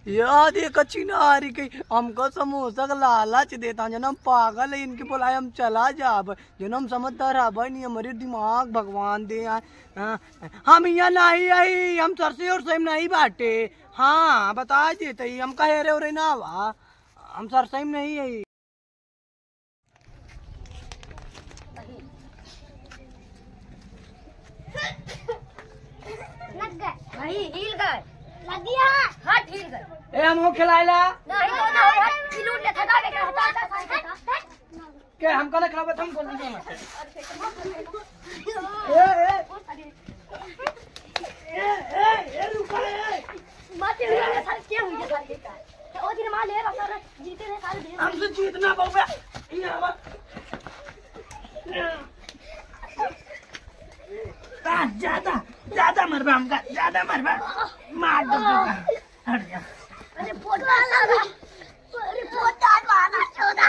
याद एक चिनारी के हमको समोसा का लालच देता जनम पागल है इनके बोला हम चला जाब जनम समझदार है नहीं हमारे दिमाग भगवान दे हम यहाँ नहीं आई हम सरसे और सेम नहीं बाटे। हाँ बता देते हम कहे रहे और ना वा हम सरसे नहीं आई। भाई हिल गए लग गया हाथ हिल गए ए हम खिलाएला नहीं तो ना चिलूट ले थका के हटा के हमको ना खिलावे तुम बोल दीजिए मत ए रुक ए मत ये सारे क्या हुई सारे का ओ दिन मां ले रहा सर जीते रहे सारे हमसे जीतना पौगा ये आवा ज्यादा ज्यादा मरबा हमका ज्यादा मरबा मार दो हट जा। अरे पोटा लगा अरे पोटा मारना चोदा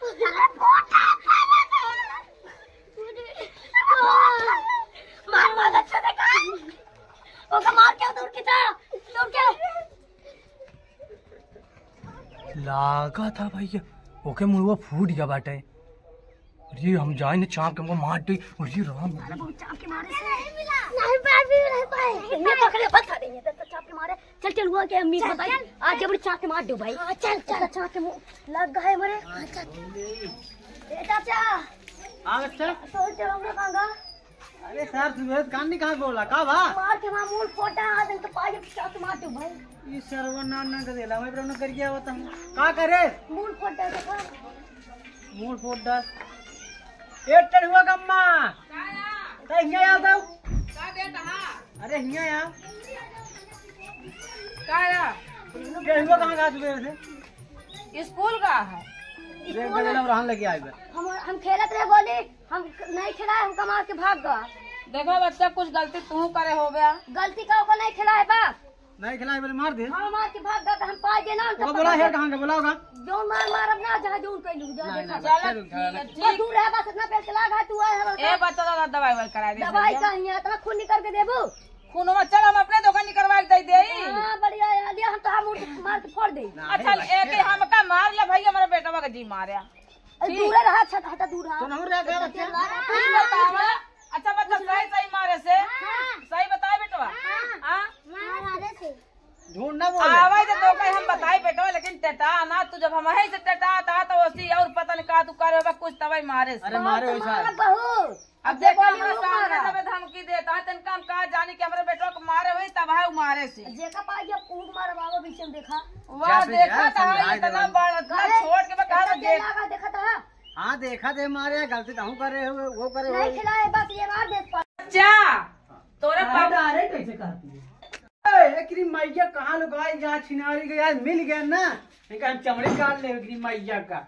अरे पोटा मार चोदा का ओ का मार के दूर की दूर के लागा था भैया ओके मुंह फूट गया बाटे। अरे हम जाए ना चाप के हमको मार दे। अरे राम चाप के मारे से नहीं पैर भी नहीं पाए ये पकड़े बस खा देंगे तो चाप के मारे चल चल हुआ क्या अम्मी बताई आज जबड़ी चाप के मार दो भाई। हां चल चल चाप के लग गए मरे। हां चल ए चाचा हां अच्छा तो चल हम कहां गा। अरे सर सुबह कान नहीं कहां बोला का बा मार के मामूल फोटा आ तो पाए चाप के मार दो भाई। ये सर्वनाम ना कर देला मैं प्रभु कर गया होता का करे मूल फोटा देखो मूल फोटा एक टन हुआ गम्मा का हिया आ दो का दे कहां। अरे हिया आ का या के हुआ कहां का सुबह से स्कूल का है देख बदला रहन लगे आए हम खेलत रहे बोली हम नहीं खिलाए हम कमा के भाग गए। देखो बच्चा कुछ गलती तू करे हो गया गलती का ओको नहीं खिलाए बा नहीं खिलाए बोले मार दे। हां मार के भाग गए हम पाए देना वो बोला है कहां का बोलाओगा जो मार अब ना जहां जो कइलू जा देखा चल बस दूर है बस इतना पैसे लगा तू आए ए बच्चा दादा दवाई करा दे दवाई कहीं है तो खून निकल के देबू खून में चल हम अपने दुकान करवा दे दे। हां बढ़िया है लिया हम तो हम मार के फोड़ दे। अच्छा एक हम का मार ले भैया मेरे बेटा का जी मारया दूर रहा हटा दूर रहा तो नहीं रह गया बच्चा कुछ बतावा। अच्छा बच्चा सही सही मारे से सही बताए बेटवा हां मारे से झूठ ना बोले आवाज तो कहीं हम बताए बेटवा लेकिन टटा ना तू जब हम है से टटा था तो उसी और पता नहीं का तू करे होगा कुछ तवाई मारे से। अरे मारे वैसा बहू अब देखो हमरा सामने सब धमकी देता है तन काम का जाने कि हमरे बेटवा को मारे हुई तब है मारे से जेका पाए कूद मार बाबा बीच में देखा वाह देखा था इतना बड़ा छोड़ के बता दे देखा था। हां देखा दे मारे गलती कहूं करे हो वो करे हो नहीं खिलाए बस ये मार दे बच्चा तोरे पापा अरे कैसे करती है ए एकरी मैया कहां लुकाई जहां छिनारी गया मिल गया ना नहीं हम चमड़े काट ले एकरी मैया का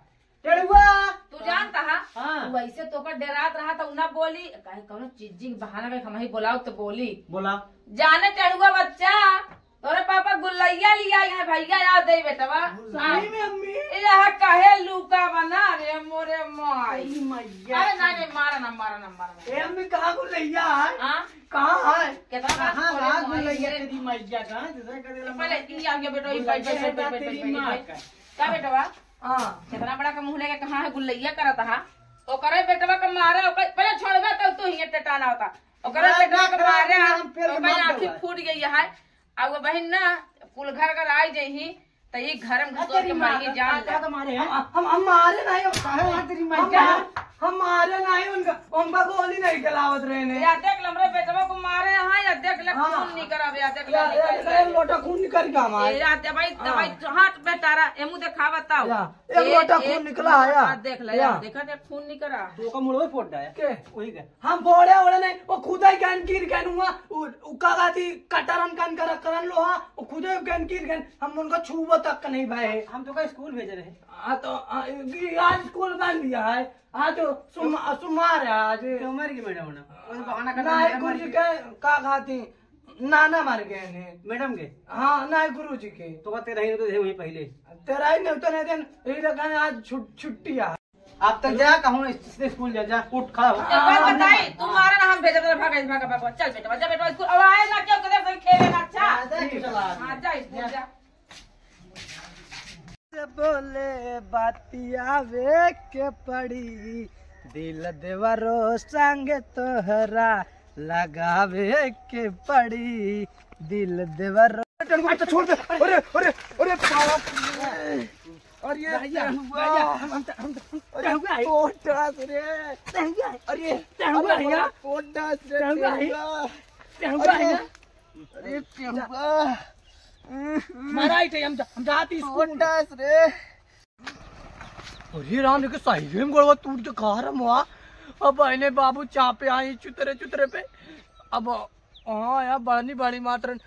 टेड़ुआ तू जानता है हां वैसे तो कर डरात रहा तो उना बोली कहीं कोनो चीज बहाना में हम ही बुलाओ तो बोली बोला जाने टेड़ुआ बच्चा तोरे पापा गुल्लैया लिया है भैया याद दे बेटवा सही में अम्मी यह कहे लूका बना रे मोरे माई मैया अरे नहीं मारा ए अम्मी कहां को लैया है हां कहां है कितना कहां रात में लैया तेरी मैया का दूसरा कर देला पहले ई आ गया बेटो ई बैठ का बेटवा हां कितना बड़ा का मुंह लेके कहां है गुल्लैया करता है ओ करे बेटवा का मारे पहले छोड़बा तो तू ही टटाना होता ओ करे बेटवा का मारे तो मैं आंखें फूट गई है अब वो बहन ना कुल घर घर आई जही तो ये घर में घुस के मारी जान क्या तुम्हारे हैं हम मारे नहीं कहां तेरी मैया हम मारे नहीं उनका गोली नहीं गलावत रहे ने या देख लमरे बेटवा को मारे हां या देख ले खून नहीं करब या देख ले लोटा खून निकल के हमारे या दवाई हाथ पे तारा एमु देखा बताओ एक लोटा खून निकला आया देख ले या देखा दे खून नहीं करा तो का मुड़वे फोड़ दे के वही के हम फोड़े ओड़े नहीं वो खुदा कान कीर कान हुआ उका गाती कटरन कान करन लो हां वो खुदा कान कीर कान हम उनका छूबो तक नहीं भाई हम तो का स्कूल भेज रहे हां तो आज स्कूल बंद दिया है आज तो सुमार है आज उमर की मैडम ना उन बहाना करना है गुरुजी के का खाती नाना मर गए ने मैडम के हां नहीं गुरुजी के तो कहते रही तो वही पहले तेरा ही नहीं तो नहीं दिन यही रखा आज छुट्टी है अब तक जा कहूं स्कूल जा उठ खड़ा हो एक बात बताई तुम्हारा ना हम भेज दे भागा चल बेटा जा बेटा स्कूल अब आए ना क्यों कदे खेलेगा अच्छा हां बोले बातिया वे के पड़ी, दिल देवरो संग तोहरा लगावे के पड़ी, दिल देवरो। छोड़ दे। अरे अरे अरे बाप रे, अरे पोटास रे, अरे पोटास रे, अरे मारा हम जाती पोटास रे। अरे राम लेके सही में गोड़वा टूट के खा रहा मुआ। अब बहने बाबू चापे आई चुतरे चुतरे पे। अब हाँ यार बड़ी बड़ी मात्र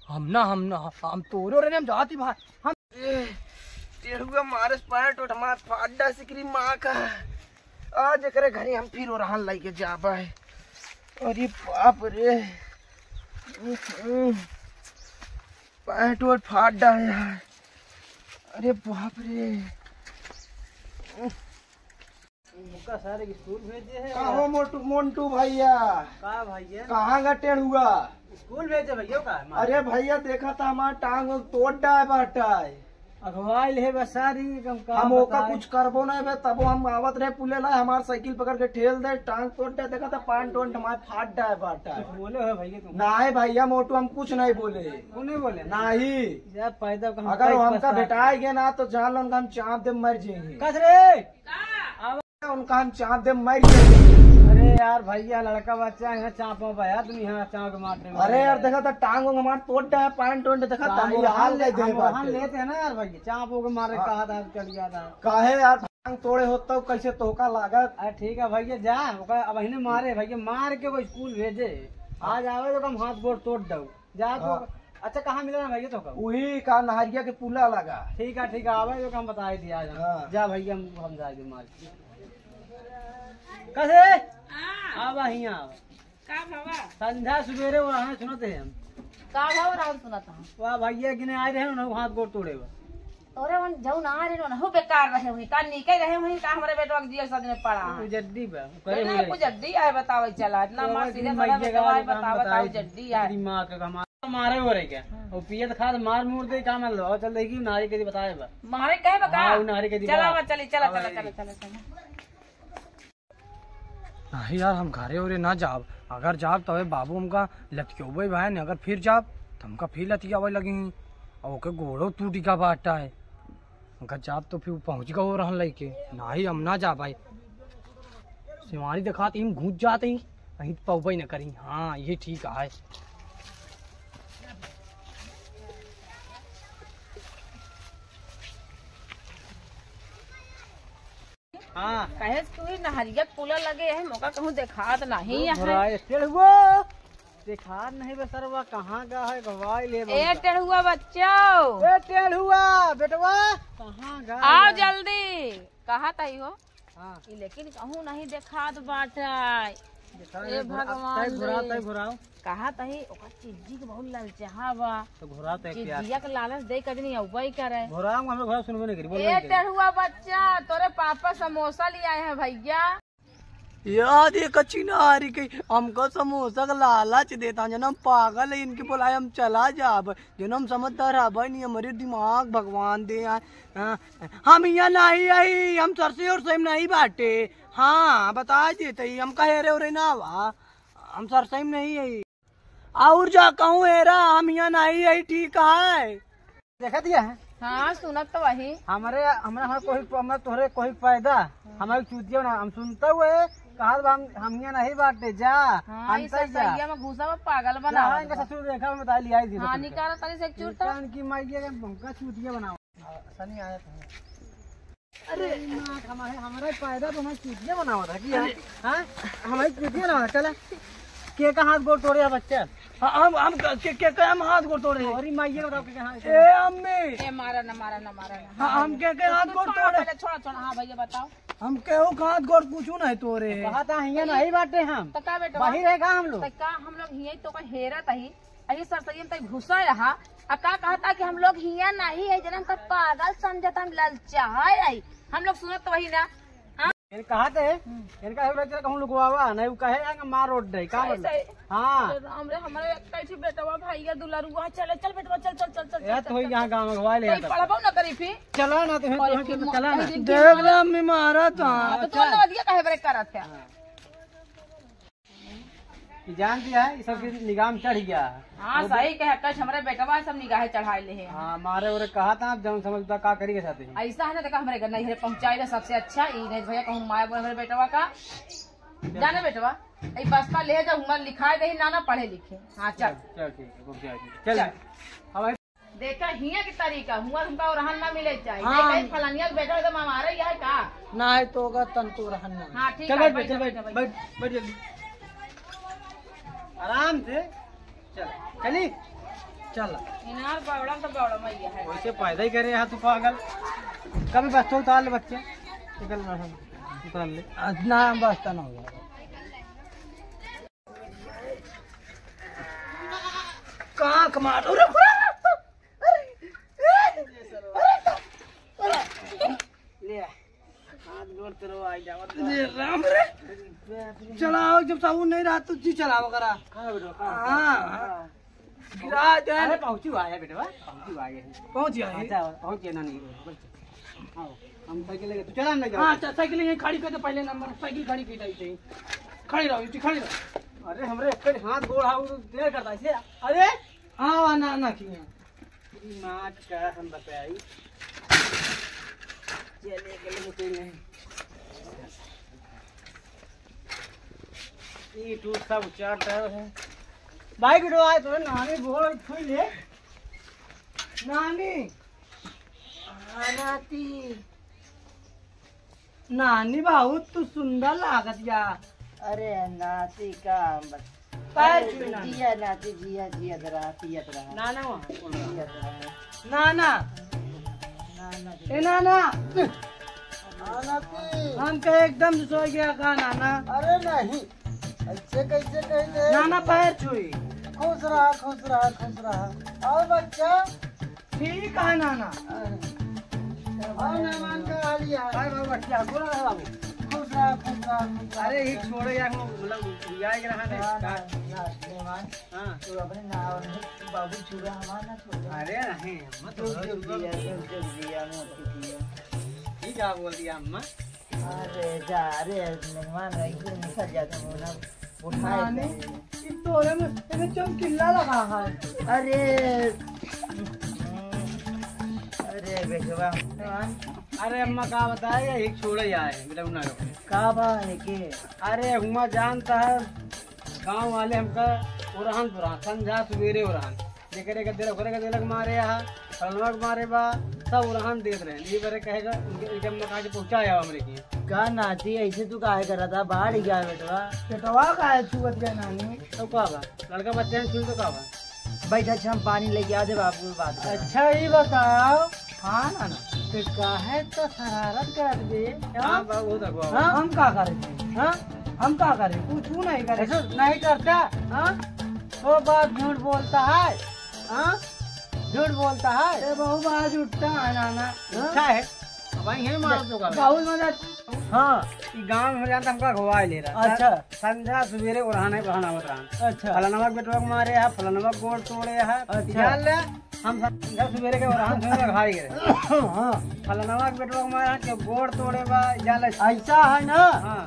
हम तोरो रे हम जाती भाई। हम टेढ़ुआ मारे पैंट उठ मार फाड़ा सिकरी माँ का। आज करे घरे हम फिर रहा लेके जाबा है। अरे बाप रे पैंट और फाड़ा है यार। अरे बाप रे सारे स्कूल भेजे है। कहाँ मोन्टू भैया? कहाँ भैया? कहाँ का टेढ़ुआ? स्कूल भेजे भैया का? अरे भैया देखा था हमारा टांग तोड़ डाय बाटा अखबाइल है बसारी हम ओका कुछ करबो नहीं बे। तब हम आवत रहे पुले ला हमार साइकिल पकड़ के ठेल दे टांग तोड़ दे। देखा था पान टोन हमारे फाट डाय बाटा। बोले है भैया तुम? नहीं भैया मोटू हम कुछ नहीं बोले। नहीं बोले? नहीं पैदा अगर हमका भेटाएंगे ना तो जान लो उनका हम चाँप दे मर जाएंगे। कसरे उनका हम चाँप दे मर जाएंगे। अरे यार भैया लड़का बच्चा है चाँपो भैया तुम यहाँ चाँप मारने। अरे यार देखा था टांग हमारे तोड़ है पैंट टोट देखा था हाल लेते है ना यार भैया चाँपो के मारे कहा था चल गया था। काहे यार टांग तोड़े होता कैसे तोहका लागत। अरे ठीक है भैया जा अब इन्हें मारे भैया मार के वो स्कूल भेजे। आज आवे तो हम हाथ गोड़ तोड़ दो जा तो। अच्छा कहाँ मिला ना भैया तो? वही का नहरिया के पुला लगा। ठीक है आवे तो हम बताए दिया आज। जा भैया हम जाएंगे मार कैसे अब संध्या सवेरे वहाँ सुनते हैं हम का भाव राहुल सुनाता हूँ। वाह भैया गिने आए रहे ना हाथ गोड़ तोड़े तोरे मन जाऊ ना आ रहे ना हो बेकार रहे हुई का निकल रहे हुई का हमारे बेटवा के जिया सद में पड़ा है जड्डी पे करे हुए कुछ जड्डी आए बताओ चला इतना मार सीधे बताओ जड्डी आए दिमाग का हमारा मारे हो रहे क्या वो पिए तो खाद मार मूर दे काम लो चल देखी नारी के बताए मारे कहे बता नारी के चला चली चला नहीं यार हम घरे उरे ना जाब। अगर जाब तबे बाबू हमका लतियोबे भाई अगर फिर जाब तो हमका फिर लतियावे लगी और ओके गोड़ो टूटी का बाटा है। अगर जाब तो फिर पहुंच गए हो रहन लेके नहीं हम ना जा भाई सिमारी दिखाते हम घूस जाते ही कहीं पौबे न करी। हाँ ये ठीक है। हाँ कहे तू नहरिया पुला लगे है मौका कहूँ देखा तो नहीं देखा नहीं बसरवा कहाँ का है गवाई ले ए टेढ़ुआ बच्चा ए टेढ़ुआ बेटवा कहाँ गा आओ जल्दी कहा तही हो। हाँ लेकिन कहूँ नहीं देखा तो बाटा ए भगवान कहा तही ओका चीजी के बहुत ललचा बा तो घोड़ा तो चीजिया के लालच दे कदनी अवई करे घोड़ा हम घोड़ा सुनबे नहीं करी। ए टेढ़ुआ बच्चा तोरे पापा समोसा ले आए हैं भैया। याद एक अच्छी नारी के हमको समोसा का लालच देता जनम पागल है इनके बुलाए हम चला जाब जनम समझदार है नहीं हमारे दिमाग भगवान दे। हम यहाँ नहीं आई हम सरसे और सेम नहीं बाटे। हाँ बता देते हम कहे रहे ना वा हम सरसे नहीं आई और जा कहूँ हेरा हम यहाँ नहीं आई। ठीक है देखा दिया है। हाँ सुनत तो वही हमारे कोई तोहरे कोई फायदा हमारी चूतिया ना हम सुनते हुए कहा हम यहाँ नहीं बांटते जा। हाँ, में घुसा में पागल बना ससुर देखा मैं बता लिया हाँ, निकाला तनी से चूटा की माइया का चूतिया बनाओ सनी आया था। अरे हमारा फायदा तो हमारी चूतिया बनावा था कि हमारी चूतिया ना चला के का हाथ गोड़ तोड़े बच्चा। हम हाथ गोड़ तोड़े और माइया बताओ के अम्मी मारा न हम के हाथ गोड़ तोड़े छोड़ा हाँ भैया बताओ हम केहू हाथ गोड़ पूछू नहीं तोरे कहा था हिया नहीं बाटे हम तो का बेटा वही रहेगा हम लोग हिया तो हेरा तही अही सरसैया में घुसा रहा अब का कहता कि हम लोग हिया नहीं है जन का पागल समझता हम ललचा है हम लोग सुनत तो वही ना कहा थे इनका चल कहूं लुकवावा नहीं वो कहे जाएंगे मार रोड दे का हां हमरे हमारे कैसे बेटवा भैया दुलारुआ चल चल बेटवा चल चल चल चल यार तो यहां गांव में घवा ले पढ़ाबो ना करी फिर चला ना तो चला ना देख ला मैं मारा था तो तू ना दिया काहे ब्रेक करत है जान दिया है सब की निगाह में चढ़ गया। हां सही कह कल हमरे बेटवा सब निगाह चढ़ाए ले है। हां मारे और कहा था आप जब समझता का करिए साथे ऐसा है ना देखा हमारे घर नहीं पहुंचाई दे सबसे अच्छा ई नहीं भैया कहूं माया बोल हमारे बेटवा का जाने बेटवा ए बस्ता ले जा हुआ लिखाए दे नाना पढ़े लिखे। हां चल चल ठीक है चल अब देखा हिया की तरीका हुआ हमका और रहन ना मिले चाहिए नहीं कहीं फलानिया के बेटा तो हमारा यह है का ना है तो का तन तो रहन ना। हां ठीक है बैठ बैठ जल्दी आराम से चल चली चल इनार बावड़ा तो बावड़ा मैया है वैसे पैदा ही करे तू पागल कभी बच्चों उतार ले बच्चे निकल उतार ले ना बस्ता ना होगा कहाँ कमाल राम रे चलाओ जब साबुन नहीं रहा तो जी चलाओ करा। हाँ पहुँची हुआ है बेटा पहुँच गया ना नहीं हम साइकिल लेके तू चला ना। हाँ साइकिल यहीं खड़ी कर दे पहले नंबर साइकिल खड़ी की चाहिए खड़ी रहो खड़ी रहो। अरे हमरे एक हाथ गोड़ हाथ देर करता है अरे हाँ ना किया नाच का हम बताई चले के कोई नहीं ये टूट सब चार टायर है बाइक बिठो आए तो नानी बोल छुई ले नानी नाती नानी बहुत तू सुंदर लागत या। अरे नाती का पैर जिया नाती जिया जिया दराती यात्रा नाना जिया नाना ए नाना नाती हम के एकदम सो गया का नाना। अरे नहीं ऐसे कैसे कहते नाना पैर छुई खुश रहा और बच्चा ठीक है नाना और मेहमान का हालिया अरे बाबू बच्चा बोला ना बाबू खुश रहा अरे एक छोड़े यार मतलब जाएगा रहा मेहमान हाँ तू अपने नाव बाबू छुड़ा हमारा ना छोड़ अरे नहीं मत दिया ठीक है बोल दिया अम्मा। अरे जा अरे मेहमान एकदम निकल जाते हो ना उठाए तोरे में इन्हें चमकीला लगा है। अरे बेटवा अरे अम्मा का बताया एक छोड़े आए बेटा उना का बा है के अरे हुआ जानता है गांव वाले हमका उड़ान पुरान समझा सवेरे उड़ान जेकरे के दिलक मारे यहाँ फलवक मारे बा सब उड़ान देख रहे हैं ये बरे कहेगा उनके मकान से पहुँचाया हमरे की का नाती ऐसे तू काहे कर रहा था बाहर ही गया बेटवा का है छुअत गया नानी तो का बा लड़का बच्चे ने छुई तो का बा बैठा अच्छा हम पानी लेके आ दे बापू बात अच्छा ही बताओ। हाँ नाना तो काहे तो शरारत कर दे। हाँ बाबू तक हम का करे हाँ हम का करे कुछ नहीं करे नहीं करता। हाँ तो बात झूठ बोलता है। हाँ झूठ बोलता है बहु बात उठता है नाना अच्छा है वही है मार तो बहुत मदद। हाँ गाँव में जानता हमका घुआ ले रहा। अच्छा संध्या सवेरे उड़ाने बहाना बता। अच्छा फलानवा बेटवा मारे है फलानवा गोड़ तोड़े है। अच्छा हम संध्या सवेरे के उड़ान सुने घाई गए। हाँ फलानवा बेटवा मारे के गोड़ तोड़े बा जाले ऐसा है ना। हाँ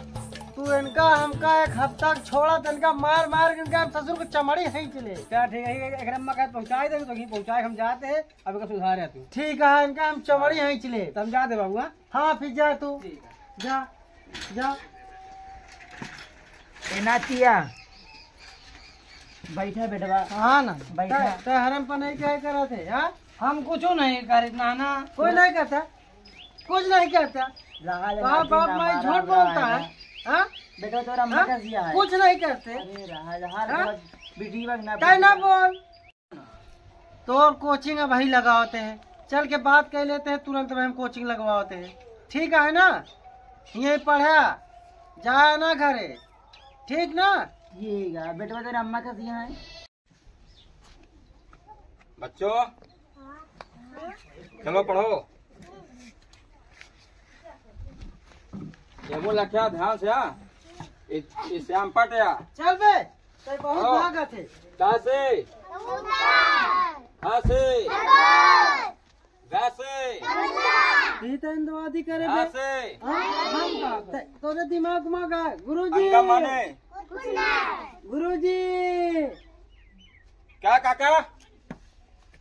तू इनका हमका एक हफ्ता छोड़ा तो इनका मार के इनका ससुर को चमड़ी है चले क्या ठीक है एक अम्मा का पहुँचाए दे तो पहुँचाए हम जाते हैं अब इसका सुधार है तू ठीक है इनका हम चमड़ी है चले समझा दे बाबू। हाँ फिर जा तू जा जा नातिया बैठा बेटवा। हाँ ना बैठा तो हरम पर नहीं क्या कर रहे थे। हाँ हम कुछ नहीं करे नाना कोई नहीं करता कुछ नहीं करता बाप मैं झूठ बोलता है। हाँ बेटा तोरा मका दिया है कुछ नहीं करते। अरे ना बोल तो कोचिंग अब वही लगाते हैं चल के बात कह लेते हैं तुरंत में हम कोचिंग लगवाते हैं ठीक है ना यही पढ़ा जाए ना घरे ठीक ना। ठीक है बेटा तेरा अम्मा का दिया है बच्चों चलो पढ़ो। ये बोला क्या ध्यान से इस श्याम पट या चल बे ते बहुत भागा थे कहाँ से कहाँ से वैसे ये तो इंद्रवादी करे कहाँ बे से हम तोरे दिमाग में का गुरुजी अंका माने गुरुजी क्या काका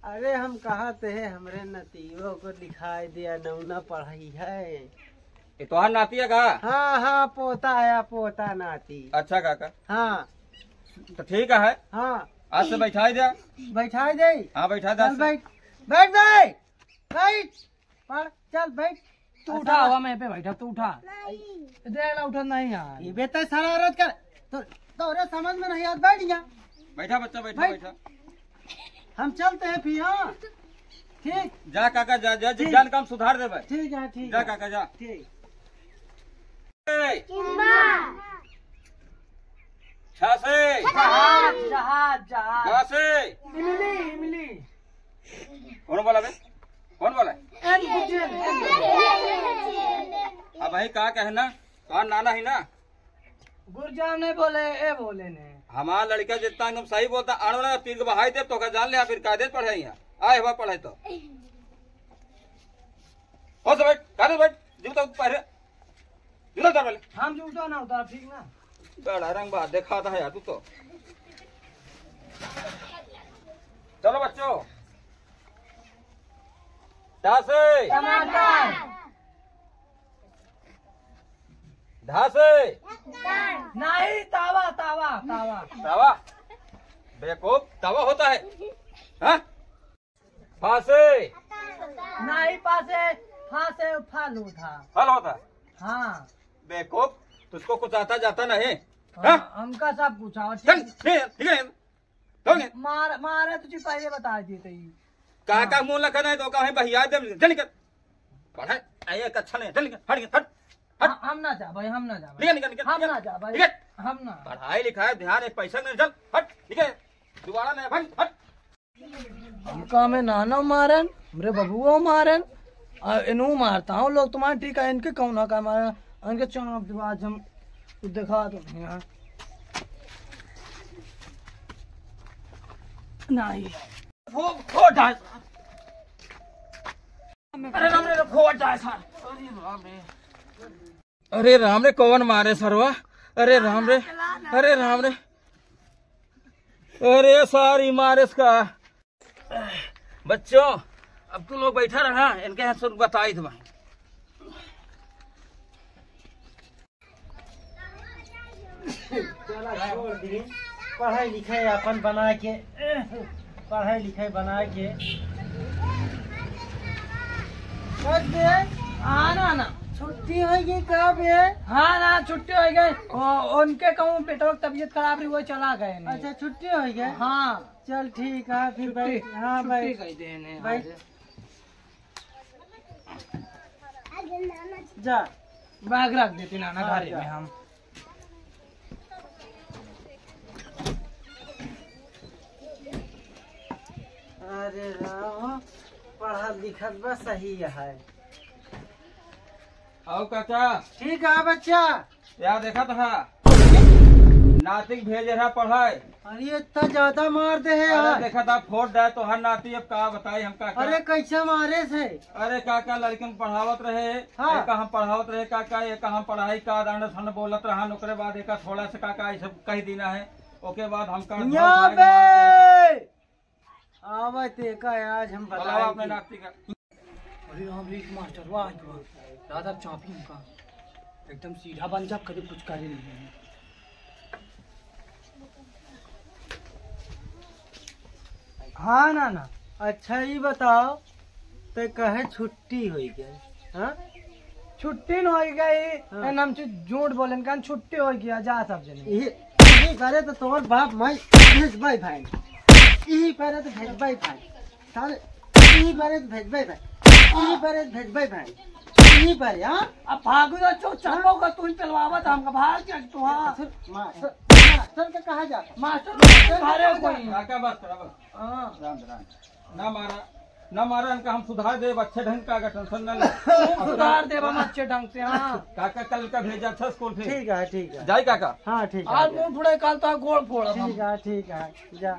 अरे हम कहते हैं हमरे नतियों को दिखाई दिया नौना पढ़ाई है। ये तो नाती है कहा? हाँ हाँ पोता आया पोता नाती। अच्छा काका हाँ तो ठीक है। हाँ आज से बैठा दे बैठा दे। हाँ बैठा दे। चल बैठ बैठ बैठ बैठ पढ़ चल बैठ। तू उठा हुआ मैं पे बैठा तू उठा देख उठा नहीं यार ये बेटा शरारत कर तोरे समझ में नहीं आता बैठ जा। बैठा बच्चा बैठा बैठ। बैठा हम चलते हैं फिर। हाँ ठीक जा काका जा जा जिज्ञान काम सुधार दे भाई। ठीक है ठीक जा है काका जा। ठीक छा से जहाज जहाज जहाज कहाँ से इमली इमली कौन बोला बे कौन बोला? एन बुझे अब भाई कहा कहना कहा नाना ही ना गुरजाम ने बोले ए बोले ने हमारा लड़का जितना एकदम सही बोलता अड़वड़ा पीर के बहाई दे तो का जान ले फिर कायदे पढ़ाई आए हुआ पढ़ाई तो हो सब बैठ कायदे बैठ जूता पहले जूता उतार पहले हम जूता ना उतार ठीक ना बड़ा रंग बात देखा था यार तू तो। चलो बच्चों से टमाटर धा से नहीं तावा तावा तावा तवा बेवकूफ तवा होता है हाँ? फांसे नहीं पासे फासे फल उठा फल होता है हाँ बेवकूफ तुझको कुछ आता जाता नहीं हाँ, हमका सब पूछा चल ठीक है होंगे मारे तुझे पहले बता दिए थे का मुंह लखा नहीं तो कहीं बहिया दे चल निकल पढ़ाई आइए अच्छा नहीं चल निकल हट निकल हट हम ना जा भाई हम ना जा निकल निकल निकल हम ना जा भाई निकल हम ना पढ़ाई लिखाई ध्यान एक पैसा नहीं चल हट निकल दोबारा नहीं भाग हट हमका में नाना मारन मेरे बबुओ मारन इनू मारता हूँ लोग तुम्हारे ठीक है इनके कौन का मारा इनके चाप दिमाग हम दिखा दो यहाँ नहीं अरे राम रे फोड़ जाए सर अरे राम रे कौन मारे सरवा अरे राम रे अरे राम रे अरे सारी मारे इसका बच्चों अब तू लोग बैठा रहा इनके यहाँ सुन बताई तुम्हें पढ़ाई लिखाई अपन बना के पढ़ाई लिखाई बना के आना ना छुट्टी होगी कब है? हाँ ना छुट्टी हो गई उनके कहूँ बेटो की तबीयत खराब रही वो चला गए नहीं। अच्छा छुट्टी हो गई। हाँ चल ठीक है फिर भाई। हाँ छुट्टी भाई कह देने भाई जा बैग रख देती नाना हाँ, घर जा। में हम अरे राम पढ़ा लिखा बस सही है। आओ काका ठीक है बच्चा। यार देखा था नातिक भेज रहा पढ़ाई अरे इतना ज्यादा मार दे है अरे यार। देखा था फोड़ दे तो हर नाती अब कहा बताई हम काका अरे कैसे मारे से? अरे काका लड़कन पढ़ावत रहे हाँ। एक हम पढ़ावत रहे काका एक हम पढ़ाई का दांड ठंड बोलत रहा ओकरे बाद एक थोड़ा सा काका ये सब कह देना है ओके बाद हम का यहाँ पे आवते का आज हम बताओ अपने बताएंगे। नाती का अरे हम रीत मास्टर वाह दादा चापी का एकदम सीधा बन जा कभी कुछ करे नहीं। हाँ ना ना अच्छा ये बताओ तो कहे छुट्टी हो गई? हाँ छुट्टी न हो गई हाँ। हम झूठ बोले कान छुट्टी हो गया जा सब जने ये करे तो तोर बाप मैं भेजबाई भाई यही करे तो भेजबाई भाई साले यही करे तो भेजबाई भाई यही करे तो भेजबाई भाई यही करे। हाँ अब भागो तो चो चलो का तू चलवावत हमका भाग क्या तू। हाँ मास्टर का कहा जाता? मास्टर घरे कोई काका बस करा बस हाँ राम राम ना मारा न मारा इनका हम सुधार दे अच्छे ढंग का टेंशन न ले। सुधार दे हम अच्छे ढंग से। हाँ काका कल का भेजा था स्कूल फिर। ठीक है ठीक है। जाए काका। हाँ ठीक है। आज मुंह थोड़े काल तो गोड़ फोड़ा। ठीक है जा।